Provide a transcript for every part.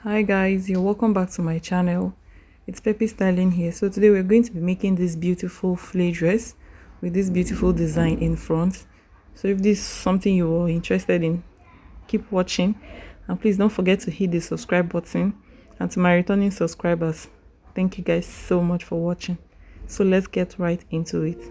Hi guys, you're welcome back to my channel. It's Peppy Styling here. So today we're going to be making this beautiful Flair dress with this beautiful design in front. So if this is something you are interested in, keep watching, and please don't forget to hit the subscribe button. And to my returning subscribers, thank you guys so much for watching. So let's get right into it.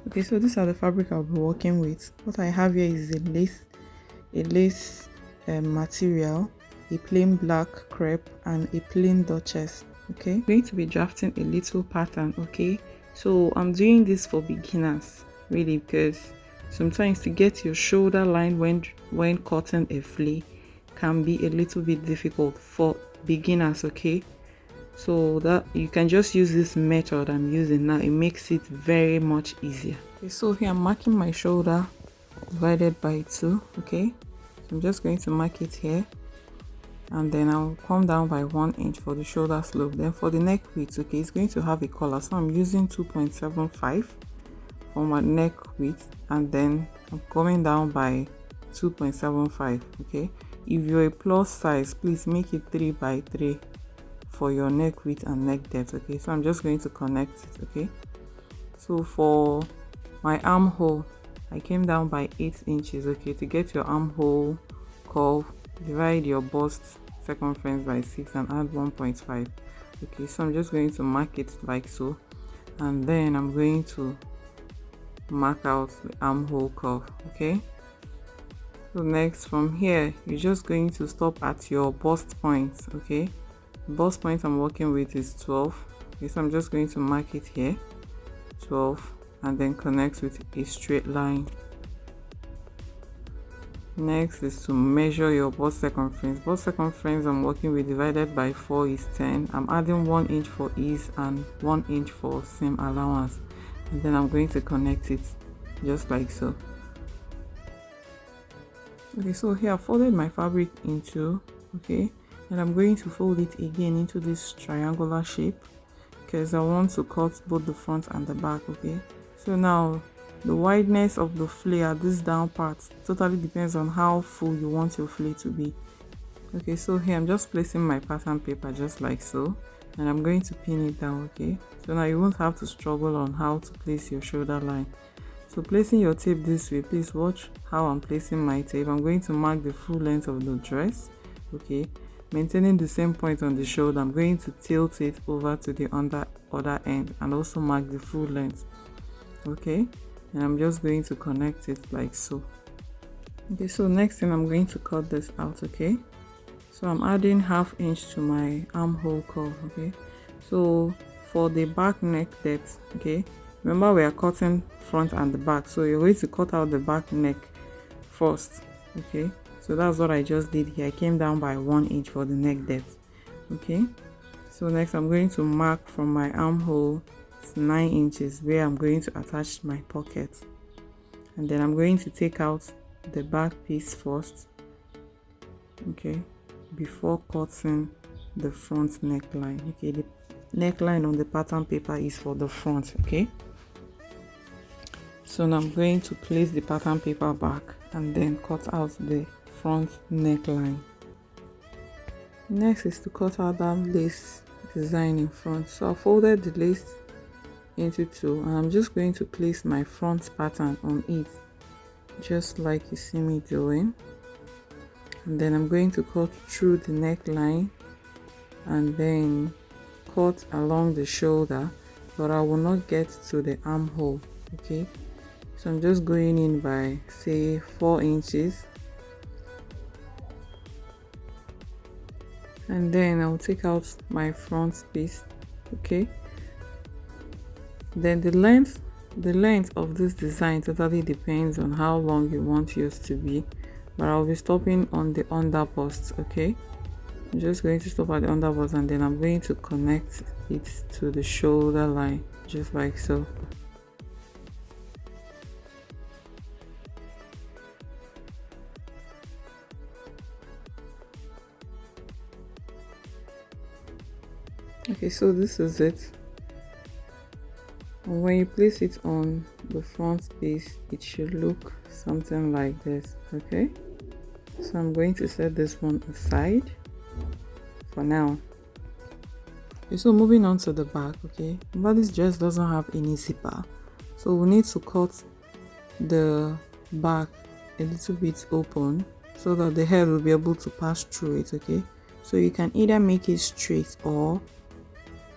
Okay, so these are the fabric I'll be working with. What I have here is a lace material, a plain black crepe, and a plain duchess. Okay, I'm going to be drafting a little pattern. Okay, so I'm doing this for beginners really, because sometimes to get your shoulder line when cutting a flea can be a little bit difficult for beginners. Okay, so that you can just use this method I'm using now. It makes it very much easier. Okay, so here I'm marking my shoulder divided by 2. Okay, I'm just going to mark it here, and then I'll come down by 1 inch for the shoulder slope. Then for the neck width, okay, it's going to have a collar, so I'm using 2.75 for my neck width, and then I'm coming down by 2.75. okay, if you're a plus size, please make it 3 by 3 for your neck width and neck depth. Okay, so I'm just going to connect it. Okay, so for my armhole, I came down by 8 inches. Okay, to get your armhole curve, divide your bust circumference by 6 and add 1.5. okay, so I'm just going to mark it like so, and then I'm going to mark out the armhole curve. Okay, so next from here you're just going to stop at your bust point. Okay, the bust point I'm working with is 12. okay, so I'm just going to mark it here, 12, and then connect with a straight line. Next is to measure your bust circumference. Bust circumference I'm working with divided by 4 is 10. I'm adding 1 inch for ease and 1 inch for seam allowance, and then I'm going to connect it just like so. Okay, so here I folded my fabric into, okay, and I'm going to fold it again into this triangular shape because I want to cut both the front and the back. Okay, so now the wideness of the flare, this down part, totally depends on how full you want your flare to be. Okay, so here I'm just placing my pattern paper just like so, and I'm going to pin it down. Okay, so now you won't have to struggle on how to place your shoulder line. So placing your tape this way, please watch how I'm placing my tape. I'm going to mark the full length of the dress. Okay, maintaining the same point on the shoulder, I'm going to tilt it over to the other end and also mark the full length. Okay, and I'm just going to connect it like so. Okay, so next thing I'm going to cut this out. Okay, so I'm adding ½ inch to my armhole curve. Okay, so for the back neck depth, okay, remember we are cutting front and the back, so you're going to cut out the back neck first. Okay, so that's what I just did here. I came down by 1 inch for the neck depth. Okay, so next I'm going to mark from my armhole 9 inches where I'm going to attach my pocket, and then I'm going to take out the back piece first, okay, before cutting the front neckline. Okay, the neckline on the pattern paper is for the front. Okay, so now I'm going to place the pattern paper back and then cut out the front neckline. Next is to cut out that lace design in front. So I folded the lace into 2, and I'm just going to place my front pattern on it just like you see me doing, and then I'm going to cut through the neckline and then cut along the shoulder, but I will not get to the armhole. Okay, so I'm just going in by say 4 inches, and then I'll take out my front piece. Okay, then the length of this design totally depends on how long you want yours to be, but I'll be stopping on the under bust. Okay, I'm just going to stop at the under bust, and then I'm going to connect it to the shoulder line just like so. Okay, so this is it. And when you place it on the front piece, it should look something like this. Okay, So I'm going to set this one aside for now. Okay, so moving on to the back. Okay, but this dress doesn't have any zipper, so we need to cut the back a little bit open so that the hair will be able to pass through it. Okay, so you can either make it straight or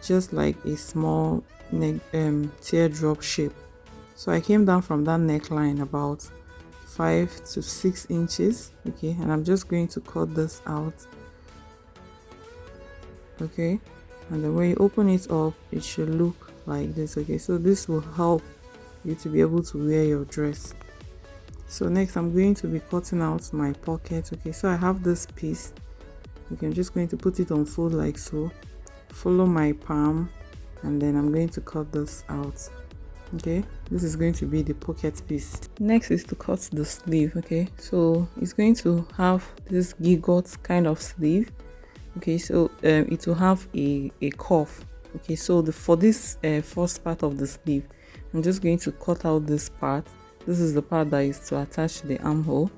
just like a small neck teardrop shape. So I came down from that neckline about 5 to 6 inches. Okay, and I'm just going to cut this out. Okay, and then when you open it up, it should look like this. Okay, so this will help you to be able to wear your dress. So next I'm going to be cutting out my pocket. Okay, so I have this piece. Okay, I'm just going to put it on fold like so, follow my palm, and then I'm going to cut this out. Okay, this is going to be the pocket piece. Next is to cut the sleeve. Okay, so it's going to have this giggot kind of sleeve. Okay, so it will have a cuff. Okay, so for this first part of the sleeve, I'm just going to cut out this part. This is the part that is to attach to the armhole,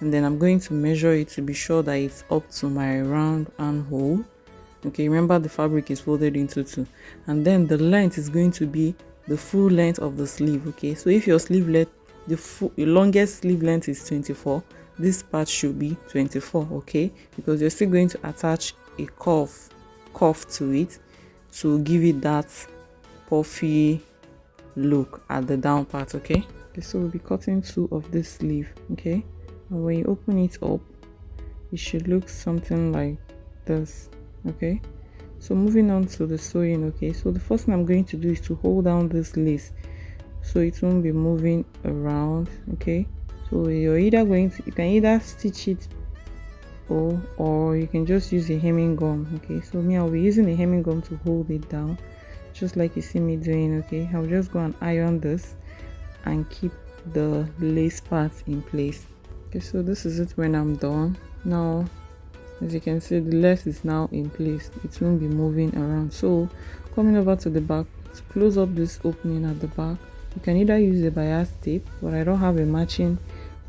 and then I'm going to measure it to be sure that it's up to my round armhole. Okay, remember the fabric is folded into two, and then the length is going to be the full length of the sleeve. Okay, so if your sleeve length, the longest sleeve length is 24, this part should be 24. Okay, because you're still going to attach a cuff to it to give it that puffy look at the down part. Okay, so we'll be cutting 2 of this sleeve. Okay, and when you open it up, it should look something like this. Okay, so moving on to the sewing. Okay, so the first thing I'm going to do is to hold down this lace so it won't be moving around. Okay, so you're either going to, you can either stitch it or you can just use a hemming gum. Okay, so me, I'll be using a hemming gum to hold it down, just like you see me doing. Okay, I'll just go and iron this and keep the lace parts in place. Okay, so this is it when I'm done. Now, as you can see, the lace is now in place, it won't be moving around. So coming over to the back, to close up this opening at the back, you can either use a bias tape, but I don't have a matching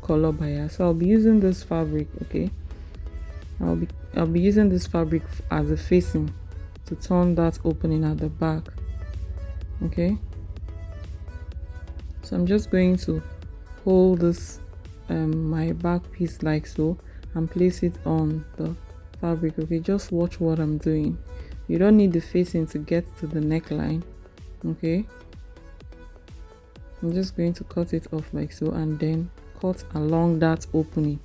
color bias, so I'll be using this fabric. Okay, I'll be using this fabric as a facing to turn that opening at the back. Okay, so I'm just going to hold this my back piece like so and place it on the fabric. Okay, just watch what I'm doing. You don't need the facing to get to the neckline. Okay, I'm just going to cut it off like so and then cut along that opening.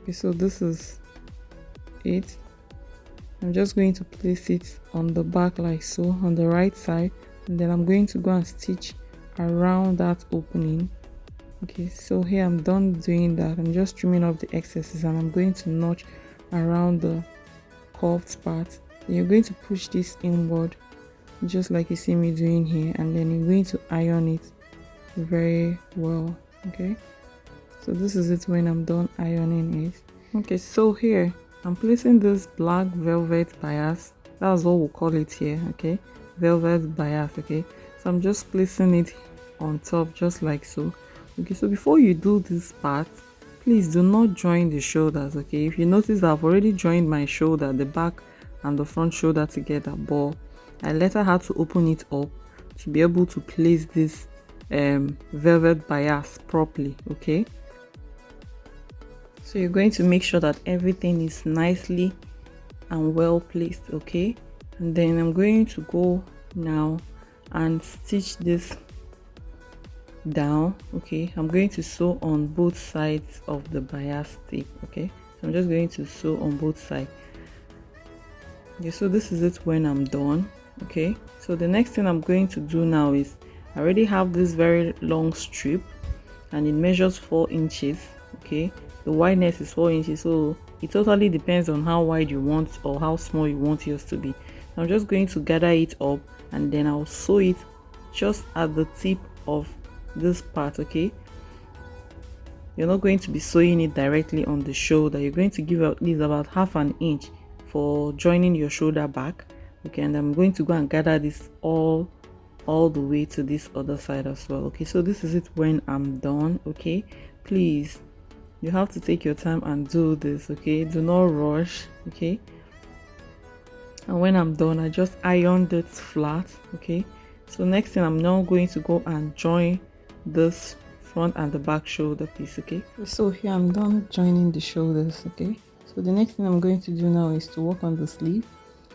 Okay, so this is it. I'm just going to place it on the back like so on the right side, and then I'm going to go and stitch around that opening. Okay, so here I'm done doing that. I'm just trimming off the excesses and I'm going to notch around the curved part. Then you're going to push this inward just like you see me doing here, and then you're going to iron it very well. Okay, so this is it when I'm done ironing it. Okay, so here I'm placing this black velvet bias. That's what we'll call it here. Okay, velvet bias. Okay, so I'm just placing it on top just like so. Okay, so before you do this part, please do not join the shoulders. Okay, if you notice, I've already joined my shoulder, the back and the front shoulder together, but I later had to open it up to be able to place this velvet bias properly. Okay, so you're going to make sure that everything is nicely and well placed. Okay, and then I'm going to go now and stitch this down. Okay, I'm going to sew on both sides of the bias tape. Okay, so I'm just going to sew on both sides. Okay, so this is it when I'm done. Okay, so the next thing I'm going to do now is, I already have this very long strip and it measures 4 inches. Okay, the wideness is 4 inches, so it totally depends on how wide you want or how small you want yours to be. I'm just going to gather it up and then I'll sew it just at the tip of this part. Okay, you're not going to be sewing it directly on the shoulder. You're going to give at least about half an inch for joining your shoulder back. Okay, and I'm going to go and gather this all the way to this other side as well. Okay, so this is it when I'm done. Okay, please, you have to take your time and do this. Okay, do not rush. Okay, and when I'm done, I just ironed it flat. Okay, so next thing, I'm now going to go and join this front and the back shoulder piece. Okay, so here I'm done joining the shoulders. Okay, so the next thing I'm going to do now is to work on the sleeve.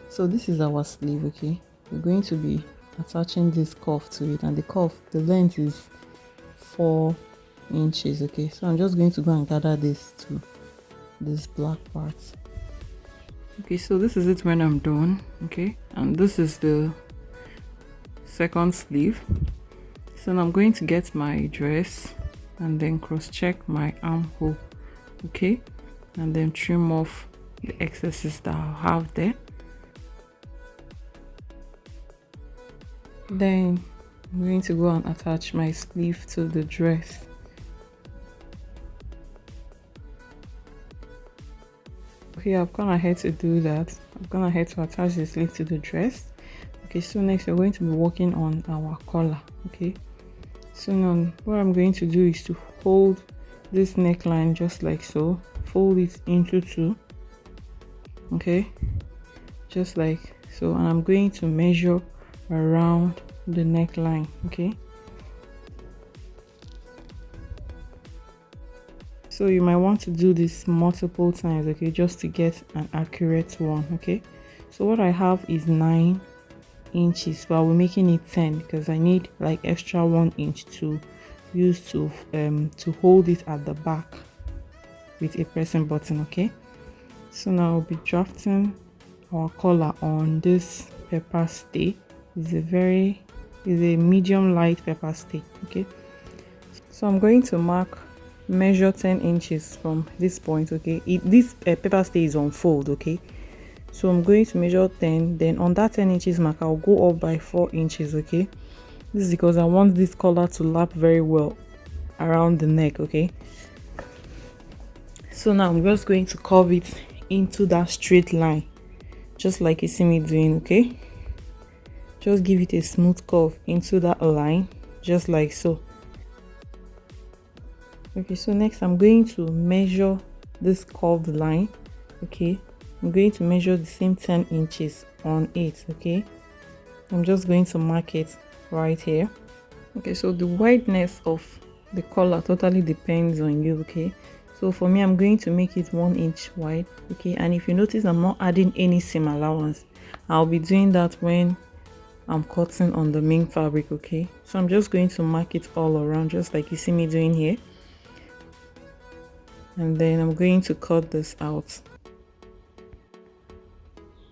So this is our sleeve. Okay, we're going to be attaching this cuff to it, and the cuff, the length is 4 inches. Okay, so I'm just going to go and gather this to this black part. Okay, so this is it when I'm done. Okay, and this is the second sleeve. So now I'm going to get my dress and then cross check my armhole. Okay, and then trim off the excesses that I have there. Then I'm going to go and attach my sleeve to the dress. Okay, I've gone ahead to do that. I've gone ahead to attach the sleeve to the dress. Okay, so next we're going to be working on our collar. Okay, so now what I'm going to do is to hold this neckline just like so, fold it into 2. Okay, just like so, and I'm going to measure around the neckline. Okay, so you might want to do this multiple times. Okay, just to get an accurate one. Okay, so what I have is 9 inches, but we're making it 10 because I need like extra 1 inch to use to hold it at the back with a pressing button. Okay, so now I'll be drafting our collar on this pepper stay. It's a medium light pepper stay. Okay, so I'm going to measure 10 inches from this point. Okay, this pepper stay is on fold. Okay, so I'm going to measure 10, then on that 10 inches mark I'll go up by 4 inches. Okay, this is because I want this collar to lap very well around the neck. Okay, so now I'm just going to curve it into that straight line just like you see me doing. Okay, just give it a smooth curve into that line just like so. Okay, so next I'm going to measure this curved line. Okay, I'm going to measure the same 10 inches on it. Okay, I'm just going to mark it right here. Okay, so the wideness of the collar totally depends on you. Okay, so for me I'm going to make it 1 inch wide. Okay, and if you notice I'm not adding any seam allowance, I'll be doing that when I'm cutting on the main fabric. Okay, so I'm just going to mark it all around just like you see me doing here, and then I'm going to cut this out.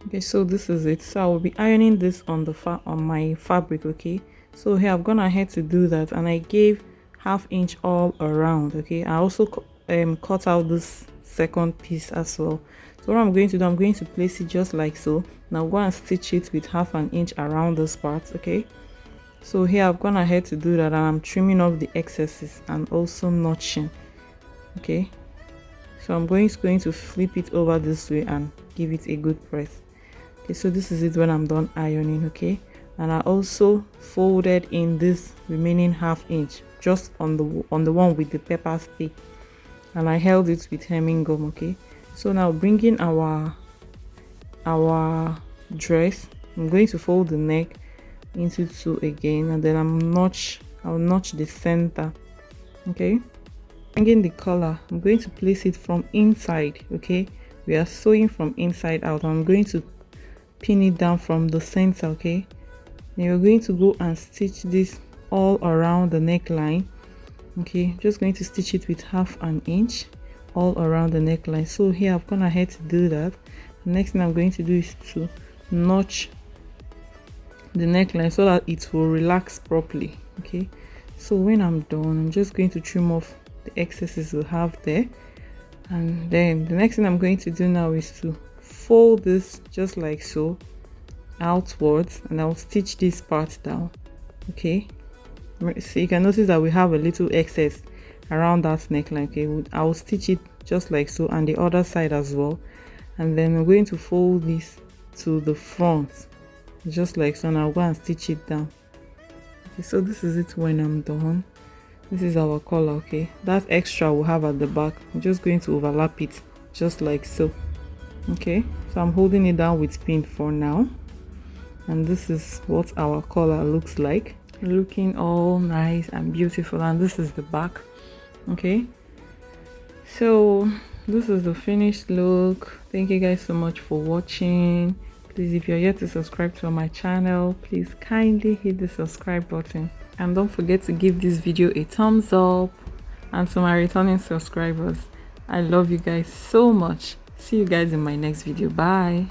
Okay, so this is it. So I will be ironing this on my fabric. Okay, so here I've gone ahead to do that, and I gave ½ inch all around. Okay, I also cut out this second piece as well. So what I'm going to do, I'm going to place it just like so. Now go and stitch it with ½ inch around this part. Okay, so here I've gone ahead to do that, and I'm trimming off the excesses and also notching. Okay, so I'm going to flip it over this way and give it a good press. Okay, so this is it when I'm done ironing. Okay, and I also folded in this remaining ½ inch just on the one with the pepper stay, and I held it with hemming gum. Okay, so now bringing our dress, I'm going to fold the neck into 2 again, and then I'll notch the center. Okay, bringing the collar, I'm going to place it from inside. Okay, we are sewing from inside out. I'm going to pin it down from the center. Okay, then you're going to go and stitch this all around the neckline. Okay, just going to stitch it with ½ inch all around the neckline. So here I've gone ahead to do that. The next thing I'm going to do is to notch the neckline so that it will relax properly. Okay, so when I'm done, I'm just going to trim off the excesses we have there, and then the next thing I'm going to do now is to fold this just like so outwards, and I'll stitch this part down. Okay, so you can notice that we have a little excess around that neckline. Okay, I will stitch it just like so, and the other side as well, and then we're going to fold this to the front just like so. Now I'll go and stitch it down. Okay, so this is it when I'm done. This is our collar. Okay, that extra we'll have at the back, I'm just going to overlap it just like so. Okay, so I'm holding it down with pin for now, and this is what our collar looks like, looking all nice and beautiful. And this is the back. Okay, so this is the finished look. Thank you guys so much for watching. Please, if you're yet to subscribe to my channel, please kindly hit the subscribe button, and don't forget to give this video a thumbs up. And to my returning subscribers, I love you guys so much. See you guys in my next video. Bye.